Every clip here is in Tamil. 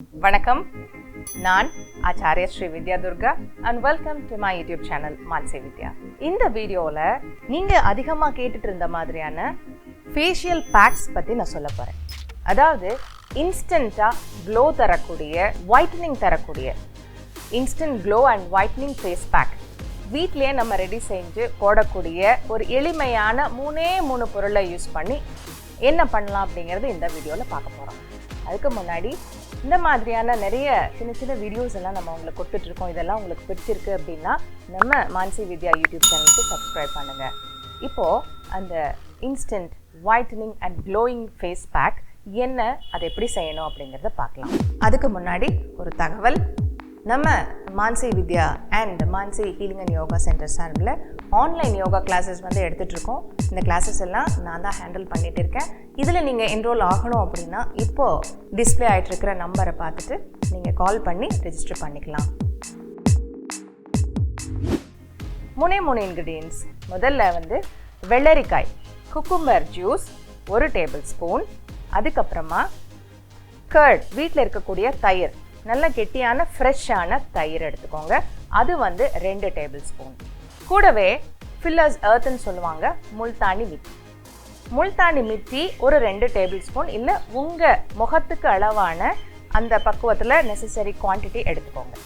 வணக்கம், நான் Aacharya Shree Vidya Durga and welcome to my YouTube channel Mansi Vidya. இந்த வீடியோல நீங்க அதிகமா கேட்டுட்டு இருந்த மாதிரியான ஃபேஷியல் பேக்ஸ் பத்தி நான் சொல்ல போறேன். அதாவது இன்ஸ்டன்ட்டா க்ளோ தரக்கூடிய, ஒயிட்டனிங் தரக்கூடிய instant glow and whitening face pack வீட்லயே நம்ம ரெடி செஞ்சு போடக்கூடிய ஒரு எளிமையான மூணு பொருளை யூஸ் பண்ணி என்ன பண்ணலாம் அப்படிங்கிறது இந்த வீடியோவில் பார்க்க போகிறோம். அதுக்கு முன்னாடி இந்த மாதிரியான நிறைய சின்ன வீடியோஸ் எல்லாம் நம்ம உங்களுக்கு கொடுத்துட்ருக்கோம். இதெல்லாம் உங்களுக்கு பிடிச்சிருக்கு அப்படின்னா நம்ம மான்சி வித்யா யூடியூப் சேனலுக்கு சப்ஸ்கிரைப் பண்ணுங்கள். இப்போது அந்த instant whitening and glowing face pack என்ன, அதை எப்படி செய்யணும் அப்படிங்கிறத பார்க்கலாம். அதுக்கு முன்னாடி ஒரு தகவல், நம்ம Mansi Vidya and Mansi healing and yoga centre சார்பில் ஆன்லைன் யோகா கிளாஸஸ் எடுத்துகிட்ருக்கோம். இந்த கிளாஸஸ் எல்லாம் நான் தான் ஹேண்டில் பண்ணிகிட்டு இருக்கேன். இதில் நீங்கள் என்ரோல் ஆகணும் அப்படின்னா இப்போது டிஸ்பிளே ஆகிட்டுருக்கிற நம்பரை பார்த்துட்டு நீங்கள் கால் பண்ணி ரெஜிஸ்டர் பண்ணிக்கலாம். மூணே இன்க்ரீடியன்ட்ஸ். முதல்ல வெள்ளரிக்காய், குக்கும்பர் ஜூஸ் 1 டேபிள் ஸ்பூன், அதுக்கப்புறமா கர்ட், வீட்டில் இருக்கக்கூடிய தயிர், நல்ல கெட்டியான ஃப்ரெஷ்ஷான தயிர் எடுத்துக்கோங்க. அது 2 டேபிள் ஸ்பூன். கூடவே ஃபில்லர்ஸ் எர்த்துன்னு சொல்லுவாங்க, முல்தானி மிட்டி. முல்தானி மிட்டி ஒரு 2 டேபிள் ஸ்பூன், இல்லை உங்கள் முகத்துக்கு அளவான அந்த பக்குவத்தில் நெசசரி குவான்டிட்டி எடுத்துக்கோங்க.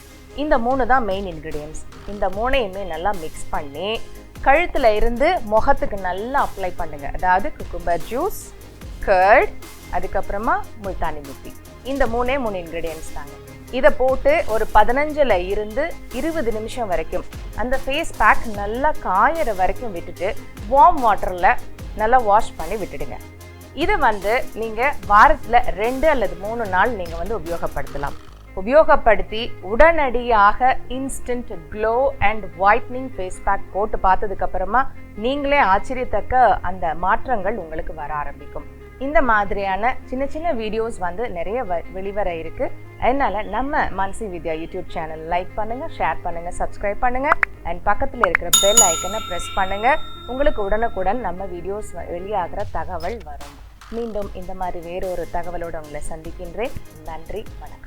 இந்த 3 தான் மெயின் இன்க்ரீடியன்ட்ஸ். இந்த 3ஐயுமே நல்லா மிக்ஸ் பண்ணி கழுத்தில் இருந்து முகத்துக்கு நல்லா அப்ளை பண்ணுங்கள். அதாவது குக்கும்பர் ஜூஸ், கர்ட், அதுக்கப்புறமா முல்தானி மிட்டி. இந்த 3 இன்க்ரீடியன்ட்ஸ் தாங்க. இதை போட்டு ஒரு 15ல் இருந்து 20 நிமிஷம் வரைக்கும் அந்த ஃபேஸ் பேக் நல்லா காயிற வரைக்கும் விட்டுட்டு வார்ம் வாட்டரில் நல்லா வாஷ் பண்ணி விட்டுடுங்க. இது நீங்கள் வாரத்தில் 2 அல்லது 3 நாள் நீங்கள் உபயோகப்படுத்தலாம். உபயோகப்படுத்தி உடனடியாக instant glow and whitening face pack போட்டு பார்த்ததுக்கப்புறமா நீங்களே ஆச்சரியத்தக்க அந்த மாற்றங்கள் உங்களுக்கு வர ஆரம்பிக்கும். இந்த மாதிரியான சின்ன வீடியோஸ் நிறைய வெளிவர இருக்கு. அதனால நம்ம Mansi Vidya YouTube channel like பண்ணுங்க, ஷேர் பண்ணுங்க, சப்ஸ்கிரைப் பண்ணுங்க அண்ட் பக்கத்தில் இருக்கிற பெல் ஐக்கனை ப்ரெஸ் பண்ணுங்க. உங்களுக்கு உடனுக்குடன் நம்ம வீடியோஸ் வெளியாகிற தகவல் வரும். மீண்டும் இந்த மாதிரி வேறொரு தகவலோடு உங்களை சந்திக்கின்றேன். நன்றி, வணக்கம்.